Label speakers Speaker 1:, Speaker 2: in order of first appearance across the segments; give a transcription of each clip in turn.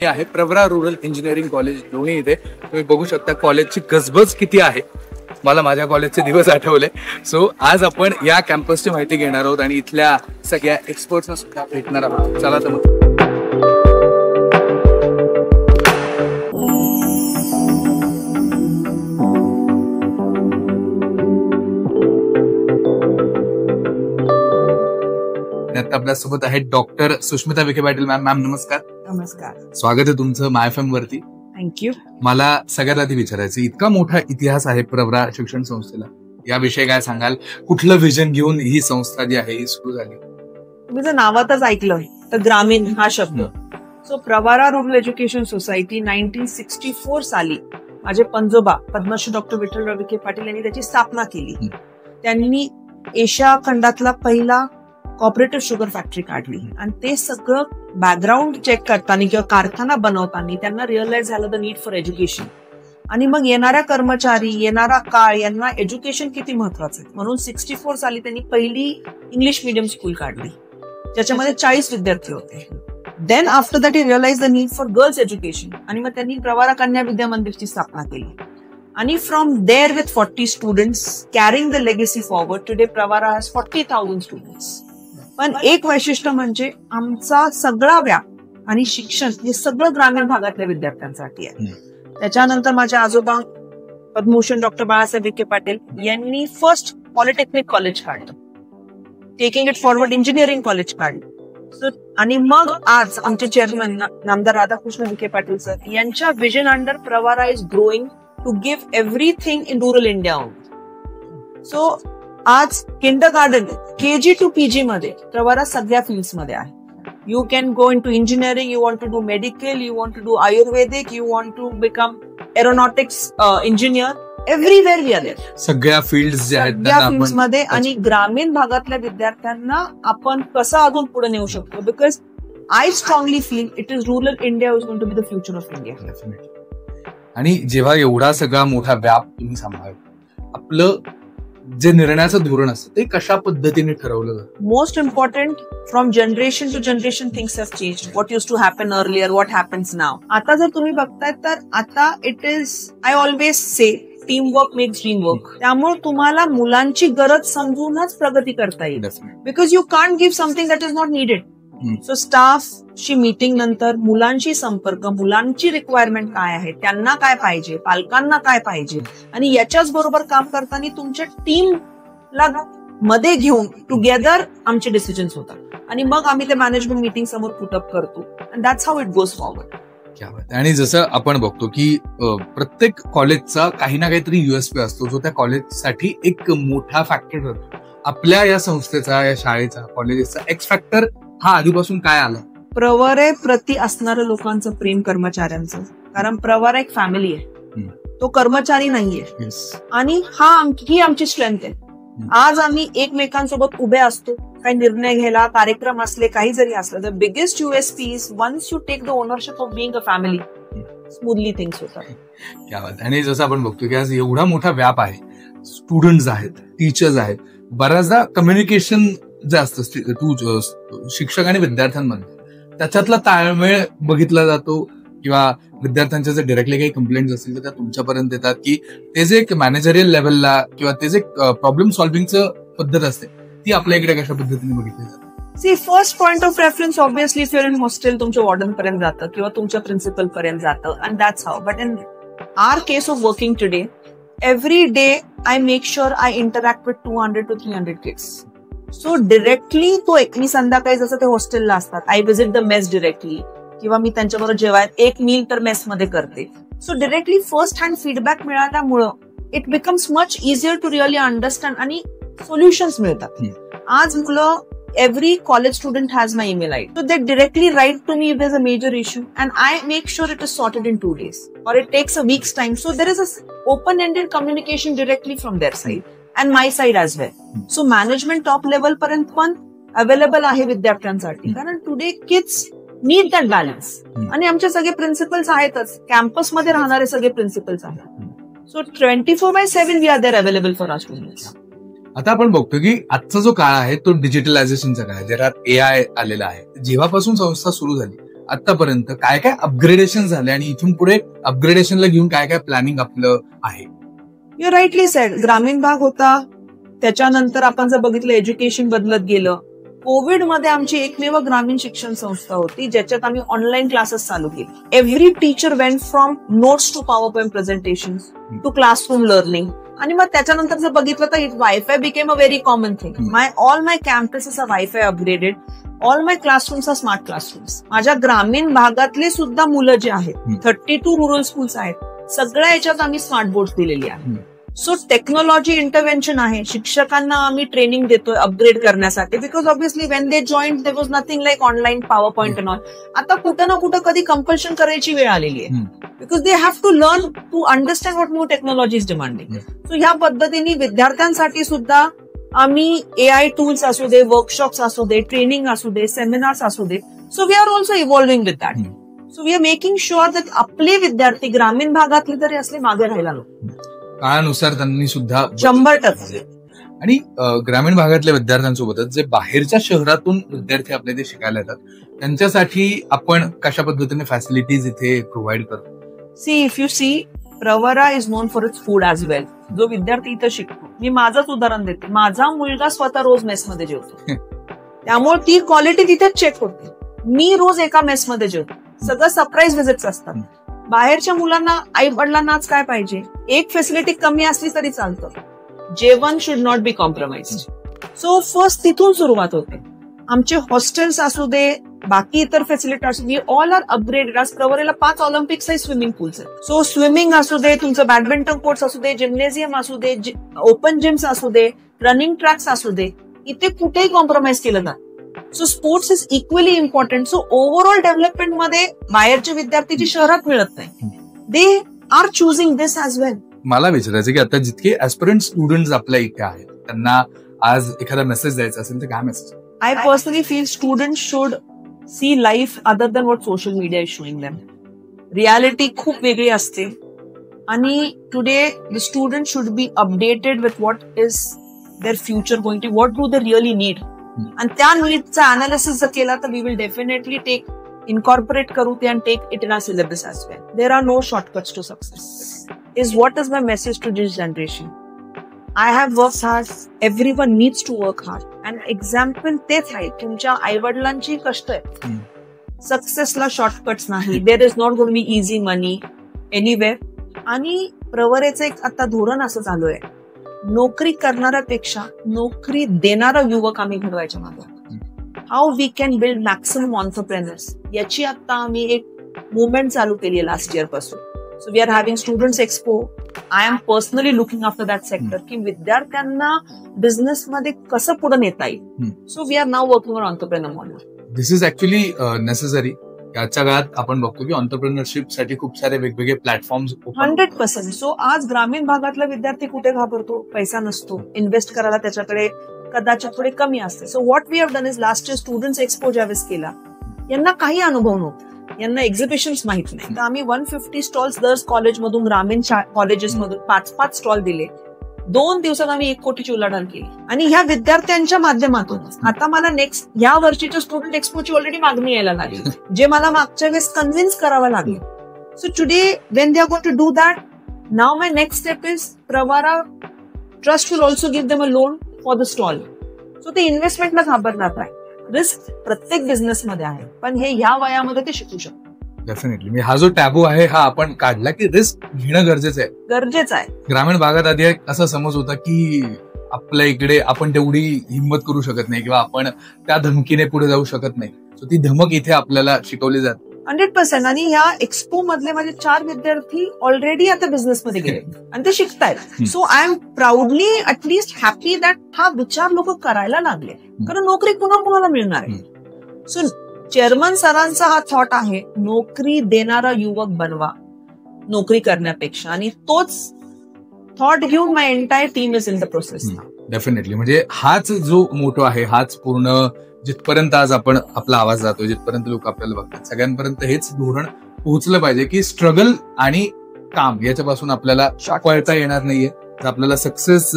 Speaker 1: हे आहे Pravara rural engineering college लोणी इथे. तुम्ही बघू शकता कॉलेजची गजबज किती आहे. मला माझ्या कॉलेजचे दिवस आठवले. सो आज आपण या कॅम्पसची माहिती घेणार आहोत आणि इथल्या सगळ्या एक्सपर्ट्सना सुद्धा भेटणार आहोत. चला तर मग. आता आपल्यासोबत आहेत doctor Sushmita Vikhe Patil ma'am. Ma'am नमस्कार.
Speaker 2: नमस्कार.
Speaker 1: स्वागत आहे तुमचं माय एफएम वरती.
Speaker 2: थँक्यू.
Speaker 1: मला सगळ्यात आधी विचारायचं, इतका मोठा इतिहास आहे प्रवरा शिक्षण संस्थेला, याविषयी काय सांगाल? कुठलं विजन घेऊन ही संस्था जी आहे ही सुरू झाली?
Speaker 2: तुम्ही जर नावातच ऐकलं तर ग्रामीण हा शब्द. So Pravara rural education society 1964 साली माझे पंजोबा पद्मश्री डॉक्टर विठ्ठलराव विखे पाटील यांनी त्याची स्थापना केली. त्यांनी एशिया खंडातला पहिला कॉपरेटिव्ह शुगर फॅक्टरी काढली आणि ते सगळं बॅकग्राऊंड चेक करताना किंवा कारखाना बनवताना त्यांना रिअलाइज झालं द नीड फॉर एज्युकेशन. आणि मग येणाऱ्या कर्मचारी, येणारा काळ यांना एज्युकेशन किती महत्वाचं आहे, म्हणून 64 साली त्यांनी पहिली इंग्लिश मीडियम स्कूल काढली ज्याच्यामध्ये 40 विद्यार्थी होते. Then after that he realise the need for girls education आणि मग त्यांनी प्रवरा कन्या विद्या मंदिरची स्थापना केली. आणि from there with 40 students carrying the legacy forward, today Pravara has 40,000 students. पण एक वैशिष्ट्य म्हणजे आमचा सगळा व्याप आणि शिक्षण हे सगळं ग्रामीण भागातल्या विद्यार्थ्यांसाठी आहे. त्याच्यानंतर माझे आजोबा पद्मभूषण डॉक्टर बाळासाहेब विखे पाटील यांनी फर्स्ट पॉलिटेक्निक कॉलेज काढलं, taking it forward engineering college काढलं. आणि मग आज आमचे चेअरमन नामदार राधाकृष्ण विखे पाटील सर यांच्या vision under Pravara is growing to give everything in rural India. So आज किंडरगार्टन KG to PG मध्ये प्रवरा सगळ्या फील्ड्स मध्ये आहे. You can go into engineering, you want to do medical, you want to do Ayurvedic, you want to become aeronautics engineer, everywhere we are there.
Speaker 1: सगळ्या fields ज्या आहेत
Speaker 2: सगळ्या fields मध्ये. आणि ग्रामीण भागातल्या विद्यार्थ्यांना आपण कसं अजून पुढे नेऊ शकतो, because I strongly feel it is rural India is going to be the future of India.
Speaker 1: आणि जेव्हा एवढा सगळा मोठा व्याप तुम्ही सांभाळ, आपलं जे निर्णयाचं धोरण असतं ते कशा पद्धतीने ठरवलं?
Speaker 2: Most important, from generation to generation things have changed. What use to happen earlier, what happens now. आता जर तुम्ही बघताय तर आता it is, I always say, team work makes dream work. त्यामुळे तुम्हाला मुलांची गरज समजूनच प्रगती करता येईल, because you can't give something that is not needed. So स्टाफशी मीटिंग नंतर मुलांशी संपर्क, मुलांची रिक्वायरमेंट काय आहे, त्यांना काय पाहिजे, पालकांना काय पाहिजे, आणि याच्याच बरोबर काम करताना तुमच्या टीमला मध्ये घेऊन टुगेदर आमचे डिसिजन्स होतात आणि मग आम्ही ते मॅनेजमेंट मीटिंग समोर पुटअप करतो. And that's how it goes forward.
Speaker 1: आणि जसं आपण बघतो की प्रत्येक कॉलेजचा काही ना काहीतरी USP असतो जो त्या कॉलेजसाठी एक मोठा फॅक्टर ठरतो. आपल्या या संस्थेचा, या शाळेचा, कॉलेजेसचा एक्स फॅक्टर हा आधीपासून काय आला?
Speaker 2: प्रवरे प्रति असणारं लोकांचं प्रेम, कर्मचाऱ्यांचं. कारण प्रवरा एक फॅमिली आहे, तो कर्मचारी नाहीये. आणि ही आमची स्ट्रेंथ आहे. आज आम्ही एकमेकांसोबत उभे असतो, काही निर्णय घ्यायला, कार्यक्रम असले, काही जरी असलं. The biggest USP is once you take the ownership of being a family, smoothly things होतात.
Speaker 1: आणि जसं आपण बघतो की आज एवढा मोठा व्याप आहे, स्टुडंट्स आहेत, टीचर्स आहेत, बऱ्याचदा कम्युनिकेशन जे असतं शिक्षक आणि विद्यार्थ्यांमध्ये, त्याच्यातला ताळमेळ बघितला जातो. किंवा विद्यार्थ्यांच्या जर डायरेक्टली काही कंप्लेंट्स असतील तर त्या तुमच्यापर्यंत येतात, की ते जे एक मॅनेजरियल लेवलला किंवा ते जे प्रॉब्लेम सॉल्व्हिंगचं पद्धत असते ती आपल्या इकडे कशा पद्धतीने बघितली जाते?
Speaker 2: See, first point of reference obviously if your in hostel तुमच्या वॉर्डन पर्यंत जातं किंवा तुमच्या प्रिन्सिपल पर्यंत जातं, and that's how. But in our case of working today, every day I make sure I interact with 200 to 300 kids. So directly मी संध्याकाळी जसं ते हॉस्टेलला असतात, I visit the mess directly, किंवा मी त्यांच्याबरोबर जेवायला एक मील तर मेस मध्ये करते. So directly first hand feedback मिळाल्यामुळं it becomes much easier to really understand आणि सोल्युशन्स मिळतात. आज मुलं, every college student has my email ID. So they directly write to me if there's a major issue and I make sure it is sorted in 2 days or it takes a week's time. So there is a open-ended communication directly from their side and my side as well. So management top level पर्यंत पण available आहे विद्यार्थ्यांसाठी, कारण today kids need that balance. आणि आमचे सगळे principles आहेतच, campus मध्ये राहणारे सगळे प्रिन्सिपल्स आहेत. So 24/7 we are there available for our students.
Speaker 1: आता आपण बघतो की आजचा जो काळ आहे तो डिजिटलायझेशनचा काळ आहे, ज्यात AI आलेला आहे. जेव्हापासून संस्था सुरू झाली आतापर्यंत काय काय अपग्रेडेशन झाले आणि इथून पुढे अपग्रेडेशनला घेऊन काय काय प्लॅनिंग आपलं आहे?
Speaker 2: यू राईटली सेड, ग्रामीण भाग होता, त्याच्यानंतर आपण जर बघितलं एज्युकेशन बदलत गेलं. कोविडमध्ये आमची एकमेव ग्रामीण शिक्षण संस्था होती ज्याच्यात आम्ही ऑनलाईन क्लासेस चालू केले. Every teacher went from notes to power point presentation to classroom learning. आणि मग त्याच्यानंतर जर बघितलं तर wifi became a very common thing. All my campuses are wifi upgraded, all my classrooms are smart classrooms. माझ्या ग्रामीण भागातले सुद्धा मुलं जे आहेत, 32 रुरल स्कूल्स आहेत, सगळ्या याच्यात आम्ही स्मार्ट बोर्ड दिलेली आहे. सो टेक्नॉलॉजी इंटरव्हेन्शन आहे. शिक्षकांना आम्ही ट्रेनिंग देतोय अपग्रेड करण्यासाठी, because obviously when they join there was nothing like online power point and all. आता कुठं ना कुठं कधी कंपल्शन करायची वेळ आलेली आहे, because they have to learn to understand what new technology is demanding. So ह्या पद्धतीने विद्यार्थ्यांसाठी सुद्धा आम्ही AI टूल्स असू दे, वर्कशॉप्स असू दे, ट्रेनिंग असू दे, सेमिनार्स असू दे. So we are also evolving with that. So we are making sure that आपले विद्यार्थी ग्रामीण भागातले तरी असले मागे राहायला नको.
Speaker 1: काळानुसार त्यांनी सुद्धा
Speaker 2: 100%.
Speaker 1: आणि ग्रामीण भागातल्या विद्यार्थ्यांसोबतच जे बाहेरच्या शहरातून विद्यार्थी आपल्या इथे शिकायला येतात त्यांच्यासाठी आपण कशा पद्धतीने फॅसिलिटीज इथे प्रोव्हाइड करतो?
Speaker 2: See, if you see, Pravara is known for its food as well. जो विद्यार्थी इथं शिकतो, मी माझंच उदाहरण देते, माझा मुलगा स्वतः रोज मेसमध्ये जेवतो, त्यामुळे ती क्वालिटी तिथेच चेक होते. मी रोज एका मेसमध्ये जेवतो, सगळं सरप्राईज व्हिजिट्स असतात. बाहेरच्या मुलांना आई वडिलांनाच काय पाहिजे, एक फॅसिलिटी कमी असली तरी चालतं, जेवण should not be compromised. So first तिथून सुरुवात होते. आमचे हॉस्टेल्स असू दे, बाकी इतर फॅसिलिटी असू दे, ऑल आर अपग्रेडेड. आज प्रवरेला 5 ऑलिम्पिक्स आहे स्विमिंग पूल्स आहेत. सो स्विमिंग असू दे, तुमचं बॅडमिंटन कोर्ट्स असू दे, जिम्नेजियम असू दे, ओपन जिम्स असू दे, रनिंग ट्रॅक्स असू दे, इथे कुठेही कॉम्प्रोमाइज केलं जात. So sports is equally important. So overall डेव्हलपमेंटमध्ये बाहेरचे विद्यार्थी जे शहरात मिळत नाही, दे आर चुझिंग दिस ॲज वेल.
Speaker 1: मला विचारायचं की आता जितके ऍस्पिरंट स्टुडंट आपल्या इथे आहेत त्यांना आज एखादा मेसेज द्यायचा असेल तर काय message?
Speaker 2: I personally feel students should see life other than what social media is showing them. Reality खूप वेगळी असते आणि today the students should be updated with what is their future going to, what do they really need. आणि त्या नीडचा analysis जर केला तर we will definitely incorporate करू ते and take it in our syllabus as well. There are no shortcuts to success. Is what is my message to this generation. I have worked hard. Everyone needs to work hard. And example तेच आहे, तुमच्या आईवडिलांची कष्ट आहे. सक्सेसला shortcuts नाही. There is not going to be easy money anywhere. आणि प्रवरेचं एक आता धोरण असं चालू आहे, नोकरी करणाऱ्यापेक्षा नोकरी देणारा युवक आम्ही घडवायच्या मागे. How we can build maximum entrepreneurs, याची आता आम्ही एक मुवमेंट चालू केली आहे लास्ट इयर पासून. So we are having students expo. I am personally looking after that sector की विद्यार्थ्यांना बिझनेस मध्ये कसं पुढे नेता येईल. So we are now working on entrepreneur model.
Speaker 1: This is actually necessary. याच्या काळात आपण बघतो की ऑन्टरप्रिनरशिप साठी खूप सारे वेगवेगळे प्लॅटफॉर्म्स
Speaker 2: 100%. सो आज ग्रामीण भागातला विद्यार्थी कुठे घाबरतो, पैसा नसतो, इन्व्हेस्ट करायला त्याच्याकडे कदाचित थोडे कमी असते. So what we have done is last year students expo ज्यावेळेस केला, यांना काही अनुभव नव्हता, यांना एक्झिबिशन्स माहित नाही, तर आम्ही 150 स्टॉल्स दर कॉलेजमधून, ग्रामीण कॉलेजेसमधून 5-5 स्टॉल दिले. 2 दिवसात आम्ही 1 कोटीची उलाढाल केली. आणि ह्या विद्यार्थ्यांच्या माध्यमातून आता मला नेक्स्ट या वर्षीच्या स्टुडंट एक्सपोची ऑलरेडी मागणी यायला लागली, जे मला मागच्या वेळेस कन्व्हिन्स करावं लागले. So today when they are going to do that, now my next step is Pravara trust will also give them a loan for the stall. So ते इन्व्हेस्टमेंटला घाबरणार नाही. रिस्क प्रत्येक बिझनेसमध्ये आहे, पण हे ह्या वयामध्ये ते शिकू शकतात.
Speaker 1: डेफिनेटली. मी हा जो टॅबू आहे हा आपण काढला की रिस्क घेणं गरजेचं आहे. ग्रामीण भागात आधी असा समज होता की आपल्या इकडे आपण तेवढी हिंमत करू शकत नाही किंवा आपण त्या धमकीने पुढे जाऊ शकत नाही. सो ती धमक इथे आपल्याला शिकवली जाते
Speaker 2: 100%. आणि या एक्सपो मधले माझे 4 विद्यार्थी ऑलरेडी आता बिझनेसमध्ये गेले आणि ते शिकतायत. So I am proudly at least happy that हा विचार लोक करायला लागले, कारण नोकरी पुन्हा कुणाला मिळणार आहे. सो चेअरमन सरांचा हा थॉट आहे, नोकरी देणारा युवक बनवा नोकरी करण्यापेक्षा, आणि तोच थॉट घेऊन my entire team is in the process.
Speaker 1: Definitely. म्हणजे हाच जो मोटो आहे, हाच पूर्ण जिथपर्यंत आज आपण आपला आवाज जातोय, जिथपर्यंत लोक आपल्याला बघतात, सगळ्यांपर्यंत हेच धोरण पोहोचलं पाहिजे की स्ट्रगल आणि काम याच्यापासून आपल्याला पळता येणार नाहीये. तर आपल्याला सक्सेस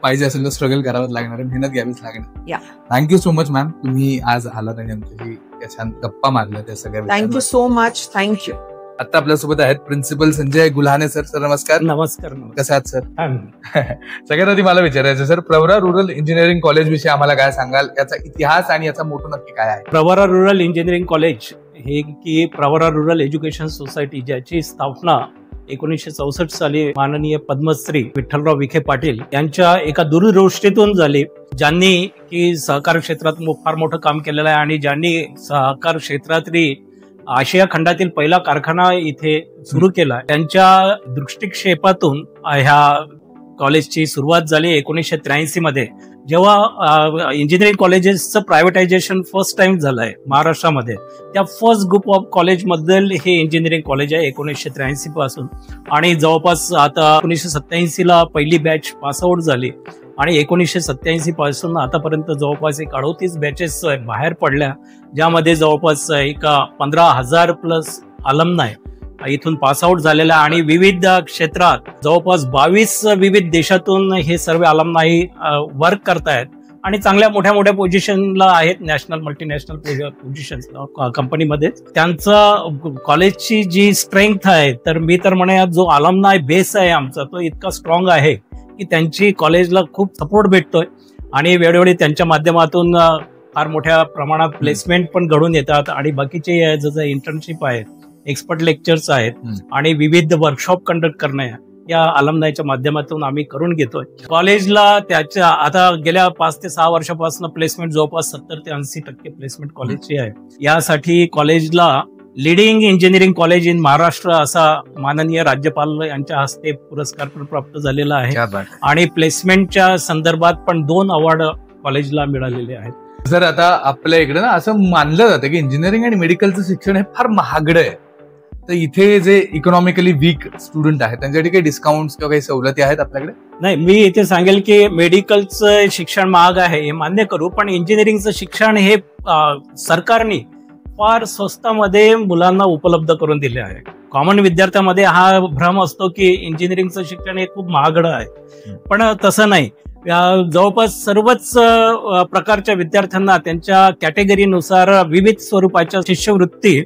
Speaker 1: पाहिजे असेल तर स्ट्रगल करावं लागणार आहे, मेहनत घ्यावीच लागणार. थँक्यू सो मच मॅम, तुम्ही आज आलात आणि आमच्याशी छान गप्पा मारल्या त्या सगळ्या.
Speaker 2: Thank you so much. थँक्यू.
Speaker 1: आता आपल्यासोबत आहेत principal Sanjay Gulhane sir. Sir नमस्कार.
Speaker 3: नमस्कार.
Speaker 1: कसे आहात सर? सगळ्यात आधी मला विचारायचं sir, Pravara rural engineering college विषयी आम्हाला काय सांगाल? याचा इतिहास आणि याचा मोठं नक्की काय आहे?
Speaker 3: प्रवरा रुरल इंजिनिअरिंग कॉलेज हे की प्रवरा रुरल एज्युकेशन सोसायटी, ज्याची स्थापना 1964 साली माननीय पद्मश्री विठ्ठलराव विखे पाटील यांच्या एका दूरदृष्टीतून झाली, ज्यांनी की सहकार क्षेत्रात फार मोठं काम केलेलं आहे आणि ज्यांनी सहकार क्षेत्रातली आशिया खंडातील पहिला कारखाना इथे सुरू केला. त्यांच्या दृष्टिक्षेपातून ह्या कॉलेजची सुरुवात झाली 1983 मध्ये, जेव्हा इंजिनिअरिंग कॉलेजेसचं प्रायव्हेटायझेशन फर्स्ट टाइम झालंय महाराष्ट्रामध्ये. त्या फर्स्ट ग्रुप ऑफ कॉलेज मधील हे इंजिनिअरिंग कॉलेज आहे 1983 पासून. आणि जवळपास आता 1987 ला पहिली बॅच पासआउट झाली आणि 1987 पासून आतापर्यंत जवळपास 38 बॅचेस बाहेर पडल्या, ज्यामध्ये जवळपास 15,000 प्लस अलमनाय इथून पासआउट झालेला आणि विविध क्षेत्रात जवळपास 22 विविध देशातून हे सर्व अलमनाई वर्क करतायत आणि चांगल्या मोठ्या मोठ्या पोझिशनला आहेत, नॅशनल मल्टीनॅशनल पोझिशन कंपनीमध्ये. त्यांचं कॉलेजची जी स्ट्रेंथ आहे, तर मी तर म्हणूया जो अलमनाय बेस आहे आमचा, तो इतका स्ट्रॉंग आहे की त्यांची कॉलेजला खूप सपोर्ट भेटतोय आणि वेळोवेळी त्यांच्या माध्यमातून फार मोठ्या प्रमाणात प्लेसमेंट पण घडून येतात आणि बाकीचे जसं इंटर्नशिप आहेत, एक्सपर्ट लेक्चर्स आहेत आणि विविध वर्कशॉप कंडक्ट करणं या अलमनायच्या माध्यमातून आम्ही करून घेतोय. कॉलेजला त्याच्या आता गेल्या 5 ते 6 वर्षापासून प्लेसमेंट जवळपास 70 ते 80% प्लेसमेंट कॉलेजची आहे. यासाठी कॉलेजला leading engineering college in Maharashtra असा माननीय राज्यपाल यांच्या हस्ते पुरस्कार पण प्राप्त झालेला आहे आणि प्लेसमेंटच्या संदर्भात पण 2 अवॉर्ड कॉलेजला मिळालेले आहेत.
Speaker 1: सर आता आपल्या इकडे ना असं मानलं जातं की इंजिनिअरिंग आणि मेडिकलचं शिक्षण हे फार महागडं आहे, तर इथे जे इकॉनॉमिकली वीक स्टुडंट आहेत त्यांच्यासाठी काही डिस्काउंट किंवा काही सवलती आहेत आपल्याकडे?
Speaker 3: नाही, मी इथे सांगेल की मेडिकलचं शिक्षण महाग आहे हे मान्य करू, पण इंजिनिअरिंगचं शिक्षण हे सरकारने फार स्वस्तामध्ये मुलांना उपलब्ध करून दिले आहे. कॉमन विद्यार्थ्यामध्ये हा भ्रम असतो की इंजिनिअरिंगचं शिक्षण हे खूप महागडं आहे, पण तसं नाही. जवळपास सर्वच प्रकारच्या विद्यार्थ्यांना त्यांच्या कॅटेगरीनुसार विविध स्वरूपाच्या शिष्यवृत्ती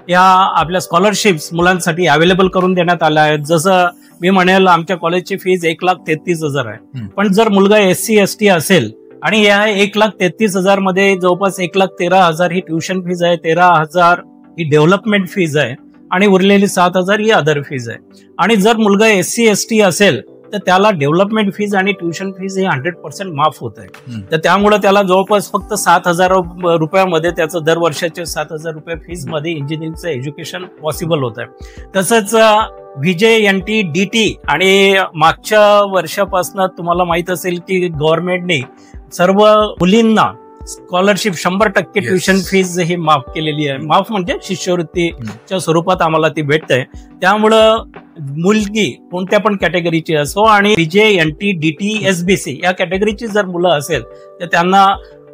Speaker 3: या आपल्या स्कॉलरशिप्स मुलांसाठी अवेलेबल करून देण्यात आल्या आहेत. जसं मी म्हणेल आमच्या कॉलेजची फीज 1,33,000 आहे, पण जर मुलगा SC ST असेल आणि या 1,33,000 मध्ये जवळपास 1,13,000 ही ट्युशन फीज आहे, 13,000 ही डेव्हलपमेंट फीज आहे आणि उरलेली 7,000 ही अदर फीज आहे. आणि जर मुलगा SC ST असेल तर त्याला डेव्हलपमेंट फीज आणि ट्युशन फीज हे 100% माफ होत आहे. तर त्यामुळे त्याला जवळपास फक्त 7,000 रुपयामध्ये त्याचं दर वर्षाचे 7,000 रुपये फीज मध्ये इंजिनिअरिंगचं एज्युकेशन पॉसिबल होत आहे. तसंच VJNT DT आणि मागच्या वर्षापासून तुम्हाला माहित असेल की गव्हर्नमेंटने सर्व मुलींना स्कॉलरशिप 100% ट्युशन फीज ही माफ केलेली आहे. माफ म्हणजे शिष्यवृत्तीच्या स्वरूपात आम्हाला ती भेटते. त्यामुळं मुलगी कोणत्या पण कॅटेगरीची असो आणि VJNT DT SBC या कॅटेगरीची जर मुलं असेल तर त्यांना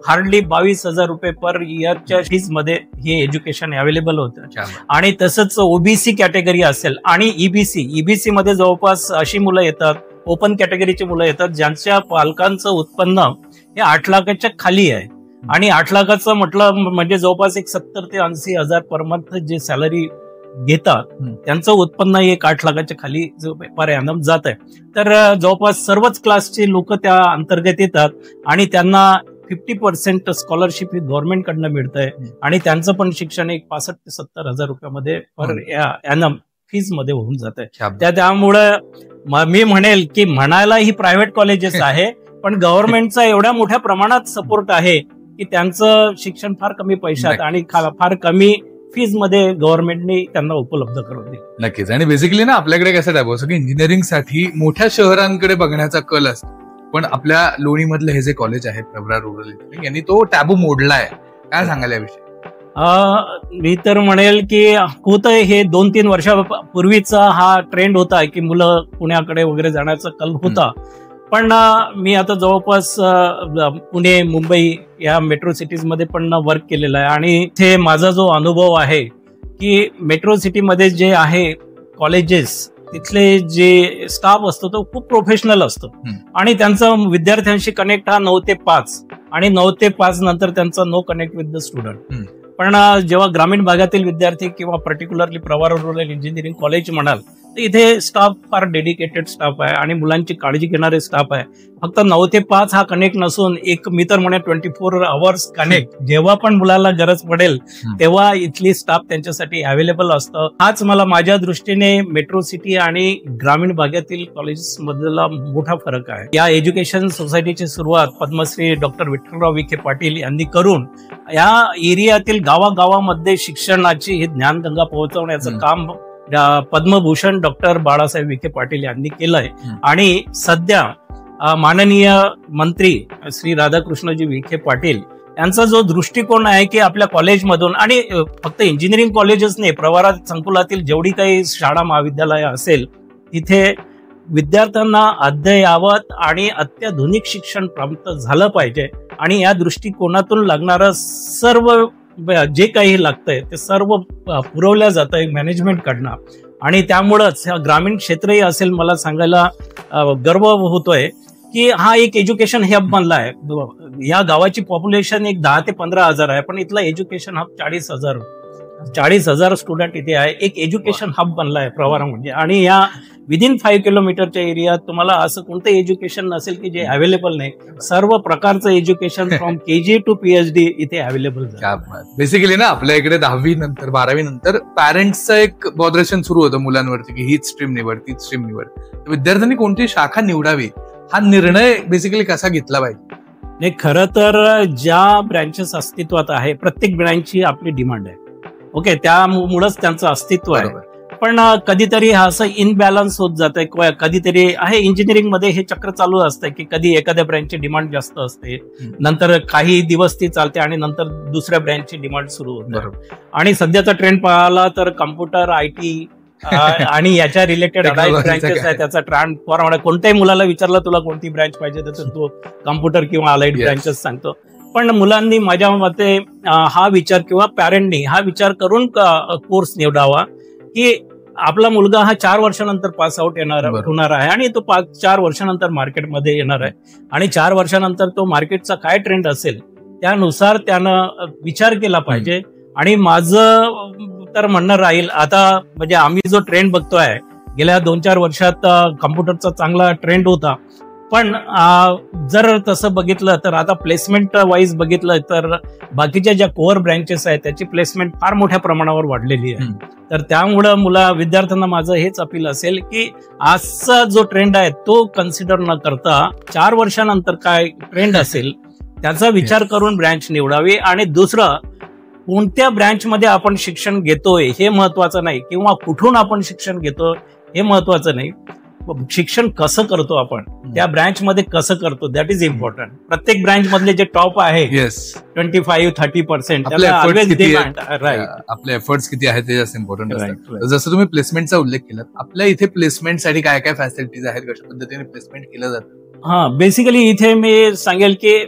Speaker 3: हार्डली 22,000 रुपये पर इयरच्या फीज मध्ये हे एज्युकेशन अवेलेबल होतं. आणि तसंच OBC कॅटेगरी असेल आणि EBC मध्ये जवळपास अशी मुलं येतात, ओपन कॅटेगरीची मुलं येतात ज्यांच्या पालकांचं उत्पन्न हे 8 लाखाच्या खाली आहे आणि 8 लाखाचं म्हटलं म्हणजे जवळपास 70 ते 80,000 पर मंथ जे सॅलरी घेतात त्यांचं उत्पन्न एक 8 लाखाच्या खाली पर एनम जात आहे. तर जवळपास सर्वच क्लासचे लोक त्या अंतर्गत येतात आणि त्यांना 50% स्कॉलरशिप ही गव्हर्नमेंट कडनं मिळत आहे आणि त्यांचं पण शिक्षण एक 65,000 ते 70,000 रुपयामध्ये पर एनम फीज मध्ये होऊन जात आहे. त्यामुळं मी म्हणेल की म्हणायला ही प्रायव्हेट कॉलेजेस आहे, पण गव्हर्नमेंटचा एवढ्या मोठ्या प्रमाणात सपोर्ट आहे की त्यांचं शिक्षण फार कमी पैशात आणि फार कमी फीज मध्ये गव्हर्नमेंटने त्यांना उपलब्ध करून दिली.
Speaker 1: नक्कीच. आणि बेसिकली ना आपल्याकडे कसं टाईप असं की इंजिनिअरिंग साठी मोठ्या शहरांकडे बघण्याचा कल असतो, पण आपल्या लोणी मधलं हे जे कॉलेज आहे प्रवरा रुरल इंजिनिअरिंग यांनी तो टॅबू मोडलाय. काय सांगाल याविषयी?
Speaker 3: मी तर म्हणेल की होतं हे 2-3 वर्षापूर्वीचा हा ट्रेंड होता की मुलं पुण्याकडे वगैरे जाण्याचा कल होता, पण मी आता जवळपास पुणे मुंबई या मेट्रो सिटीज मध्ये पण वर्क केलेला आहे आणि इथे माझा जो अनुभव आहे की मेट्रो सिटीमध्ये जे आहे कॉलेजेस तिथले जे स्टाफ असतो तो खूप प्रोफेशनल असतो आणि त्यांचा विद्यार्थ्यांशी कनेक्ट हा 9 ते 5 आणि 9 ते 5 नंतर त्यांचा no connect with the student. पण जेव्हा ग्रामीण भागातील विद्यार्थी किंवा particularly Pravara rural engineering college म्हणाल तर इथे स्टाफ फार डेडिकेटेड स्टाफ आहे आणि मुलांची काळजी घेणारे स्टाफ आहे. फक्त 9 ते 5 हा कनेक्ट नसून एक मी तर म्हणे 24 आवर्स कनेक्ट, जेव्हा पण मुलाला गरज पडेल तेव्हा इथली स्टाफ त्यांच्यासाठी अवेलेबल असतं. हाच मला माझ्या दृष्टीने मेट्रो सिटी आणि ग्रामीण भागातील कॉलेजेस मधला मोठा फरक आहे. या एज्युकेशन सोसायटीची सुरुवात पद्मश्री डॉक्टर विठ्ठलराव विखे पाटील यांनी करून या एरियातील गावागावामध्ये शिक्षणाची ही ज्ञानगंगा पोहोचवण्याचं काम पद्मभूषण डॉक्टर बाळासाहेब विखे पाटील यांनी केलंय. आणि सध्या माननीय मंत्री श्री राधाकृष्णजी विखे पाटील यांचा जो दृष्टिकोन आहे की आपल्या कॉलेजमधून आणि फक्त इंजिनिअरिंग कॉलेजच नाही, प्रवारा संकुलातील जेवढी काही शाळा महाविद्यालय असेल तिथे विद्यार्थ्यांना अद्ययावत आणि अत्याधुनिक शिक्षण प्राप्त झालं पाहिजे आणि या दृष्टिकोनातून लागणारं सर्व जे काही लागतंय ते सर्व पुरवल्या जात आहे मॅनेजमेंट कडनं. आणि त्यामुळंच ग्रामीण क्षेत्रही असेल मला सांगायला गर्व होतोय की हा एक एज्युकेशन हब बनला आहे. या गावाची पॉप्युलेशन एक 10 ते 15 हजार आहे, पण इथला एज्युकेशन हब 40,000 स्टुडंट इथे आहे. एक एज्युकेशन हब बनला आहे प्रवारा म्हणजे. आणि या विदिन 5 किलोमीटरच्या एरियात तुम्हाला असं कोणतं एज्युकेशन नसेल की जे अवेलेबल नाही. सर्व प्रकारचं education from KG to PhD इथे अवेलेबल.
Speaker 1: बेसिकली ना आपल्या इकडे 10वी नंतर 12वी नंतर पॅरेंट्सचं एक बॉदरेशन सुरू होतं मुलांवरती की हीच स्ट्रीम निवड तीच स्ट्रीम निवड. विद्यार्थ्यांनी कोणती शाखा निवडावी हा निर्णय बेसिकली कसा घेतला पाहिजे?
Speaker 3: नाही, खरं तर ज्या ब्रँचेस अस्तित्वात आहे प्रत्येक ब्रँचची आपली डिमांड आहे. ओके, त्यामुळेच त्यांचं अस्तित्व आहे. पण कधीतरी हा असं इनबॅलन्स होत जात आहे. कधीतरी आहे इंजिनिअरिंग मध्ये हे चक्र चालू असतं की कधी एखाद्या ब्रँचची डिमांड जास्त असते, नंतर काही दिवस ती चालते आणि नंतर दुसऱ्या ब्रँचची डिमांड सुरू होते. आणि सध्याचा ट्रेंड पाहिला तर कम्प्युटर, IT आणि याच्या रिलेटेड ब्रँचेस आहे. त्याचा ट्रेंड फॉर कोणत्याही मुलाला विचारला तुला कोणती ब्रँच पाहिजे तर तो कम्प्युटर किंवा अलाइड ब्रँचेस सांगतो. पण मुलांनी माझ्या मते हा विचार किंवा पॅरेंटनी हा विचार करून कोर्स निवडावा की आपला मुलगा हा 4 वर्षानंतर पास आउट होणार आहे आणि तो 4 वर्षानंतर मार्केटमध्ये येणार आहे आणि 4 वर्षानंतर तो मार्केटचा काय ट्रेंड असेल त्यानुसार त्यानं विचार केला पाहिजे. आणि माझं तर म्हणणं राहील आता म्हणजे आम्ही जो ट्रेंड बघतोय गेल्या 2-4 वर्षात कम्प्युटरचा चांगला ट्रेंड होता, पण जर तसं बघितलं तर आता प्लेसमेंट वाईज बघितलं तर बाकीच्या ज्या कोअर ब्रँचेस आहेत त्याची प्लेसमेंट फार मोठ्या प्रमाणावर वाढलेली आहे. तर त्यामुळं विद्यार्थ्यांना माझं हेच अपील असेल की आजचा जो ट्रेंड आहे तो कन्सिडर न करता 4 वर्षानंतर काय ट्रेंड असेल त्याचा विचार करून ब्रँच निवडावी. आणि दुसरं, कोणत्या ब्रँचमध्ये आपण शिक्षण घेतोय हे महत्वाचं नाही किंवा कुठून आपण शिक्षण घेतो हे महत्वाचं नाही, शिक्षण कसं करतो आपण त्या ब्रँच मध्ये कसं करतो दॅट इज इम्पॉर्टंट. प्रत्येक ब्रँच मधले जे टॉप आहे 25-30%
Speaker 1: आपले एफर्ट्स किती आहेत ते जास्त इम्पॉर्टंट असतात. जसं तुम्ही प्लेसमेंटचा उल्लेख केला, आपल्या इथे प्लेसमेंटसाठी काय काय फॅसिलिटीज आहेत, कशा पद्धतीने प्लेसमेंट केलं जातं?
Speaker 3: हा, बेसिकली इथे मी सांगेल की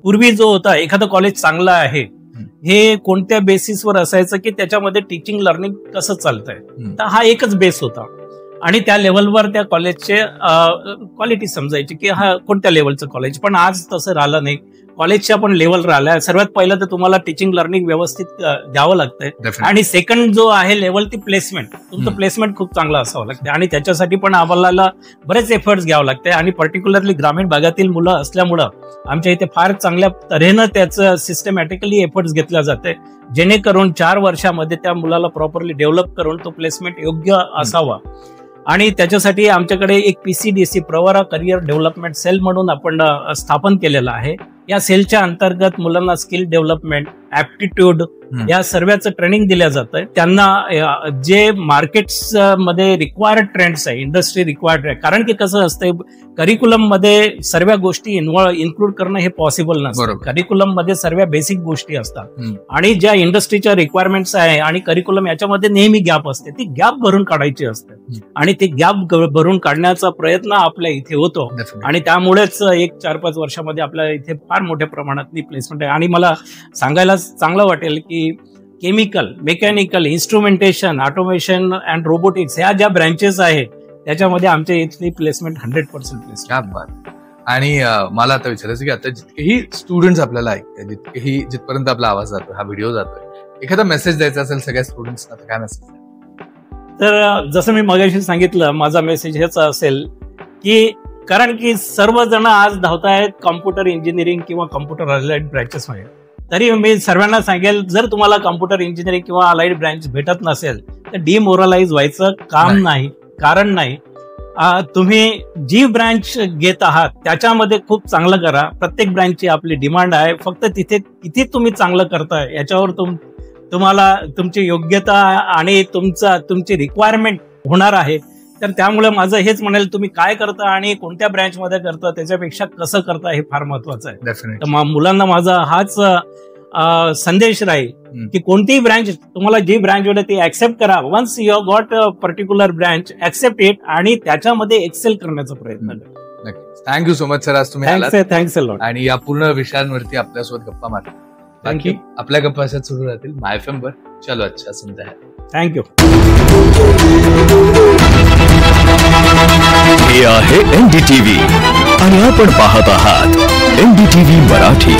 Speaker 3: पूर्वी जो होता एखादं कॉलेज चांगलं आहे हे कोणत्या बेसिसवर असायचं की त्याच्यामध्ये टीचिंग लर्निंग कसं चालतंय, तर हा एकच बेस होता आणि त्या लेवलवर त्या कॉलेजचे क्वालिटी समजायची की हा कोणत्या लेवलचं कॉलेज. पण आज तसं राहिलं नाही. कॉलेजच्या पण लेवल राहिल्या. सर्वात पहिलं तर तुम्हाला टीचिंग लर्निंग व्यवस्थित द्यावं लागतंय आणि सेकंड जो आहे लेवल ती प्लेसमेंट. तुमचं प्लेसमेंट खूप चांगलं असावं लागतं आणि त्याच्यासाठी पण आम्हाला बरेच एफर्ट्स घ्यावं लागते. आणि पर्टिक्युलरली ग्रामीण भागातील मुलं असल्यामुळं आमच्या इथे फार चांगल्या तऱ्हेनं त्याचं सिस्टमॅटिकली एफर्ट्स घेतल्या जाते जेणेकरून 4 वर्षामध्ये त्या मुलाला प्रॉपरली डेव्हलप करून तो प्लेसमेंट योग्य असावा. आणि त्याच्यासाठी आमच्याकडे एक PCDC Pravara career development cell म्हणून आपण स्थापन केलेलं आहे. या सेलच्या अंतर्गत मुलांना स्किल डेव्हलपमेंट, ऍप्टिट्यूड या सर्वांचं ट्रेनिंग दिलं जातं. त्यांना जे मार्केट्स मध्ये रिक्वायर्ड ट्रेंड्स आहे, इंडस्ट्री रिक्वायर्ड आहे, कारण की कसं असतं करिक्युलम मध्ये सर्व गोष्टी इन्क्लूड करणं हे पॉसिबल नसतं. करिक्युलम मध्ये सर्व बेसिक गोष्टी असतात आणि ज्या इंडस्ट्रीच्या रिक्वायरमेंट्स आहे आणि करिक्युलम याच्यामध्ये नेहमी गॅप असते, ती गॅप भरून काढायची असते आणि ते गॅप भरून काढण्याचा प्रयत्न आपल्या इथे होतो. आणि त्यामुळेच एक 4-5 वर्षामध्ये आपल्या इथे फार मोठ्या प्रमाणातली प्लेसमेंट आहे. आणि मला सांगायला चांगलं वाटेल की chemical, mechanical, instrumentation, automation and robotics ह्या ज्या ब्रँचेस आहे त्याच्यामध्ये आमच्या इथली प्लेसमेंट 100% प्लेसमेंट.
Speaker 1: क्या बात. आणि मला आता विचारायचं की आता जितकेही स्टुडंट्स आपल्याला ऐकतात, जिथपर्यंत आपला आवाज जातोय, हा व्हिडिओ जातोय, एखादा मेसेज द्यायचा असेल सगळ्या स्टुडंट्सना तर काय मेसेज?
Speaker 3: तर जसं मी मगाशी सांगितलं, माझा मेसेज हेच असेल की कारण की सर्वजण आज धावतायत कॉम्प्युटर इंजिनिअरिंग किंवा कॉम्प्युटर अलाइड ब्रँचेसमध्ये. तरी मी सर्वांना सांगेल, जर तुम्हाला कॉम्प्युटर इंजिनिअरिंग किंवा अलाइड ब्रँच भेटत नसेल तर डिमोरलाइज व्हायचं काम नाही, कारण नाही. तुम्ही जी ब्रँच घेत आहात त्याच्यामध्ये खूप चांगलं करा. प्रत्येक ब्रँचची आपली डिमांड आहे. फक्त तिथे किती तुम्ही चांगलं करताय याच्यावर तुम्हाला तुमची योग्यता आणि तुमची रिक्वायरमेंट होणार आहे. तर त्यामुळे माझं हेच म्हणेल, तुम्ही काय करता आणि कोणत्या ब्रँचमध्ये करता त्याच्यापेक्षा कसं करता हे फार महत्वाचं आहे. तर मुलांना माझा हाच संदेश राहील की कोणतीही ब्रँच, तुम्हाला जी ब्रँच होते ती ऍक्सेप्ट करा. Once you have got a particular branch, accept it आणि त्याच्यामध्ये एक्सेल करण्याचा प्रयत्न करा.
Speaker 1: थँक्यू सो मच सर, आज तुम्ही
Speaker 3: थँक्स अ लॉट आणि
Speaker 1: या पूर्ण विषयांवरती आपल्यासोबत गप्पा मारला.
Speaker 3: थँक्यू.
Speaker 1: आपल्या गप्पा अशाच सुरू राहतील MyFM वर. चलो, अच्छा संध्या.
Speaker 3: थँक्यू.
Speaker 4: हे आहे NDTV आणि आपण पाहत आहात NDTV मराठी.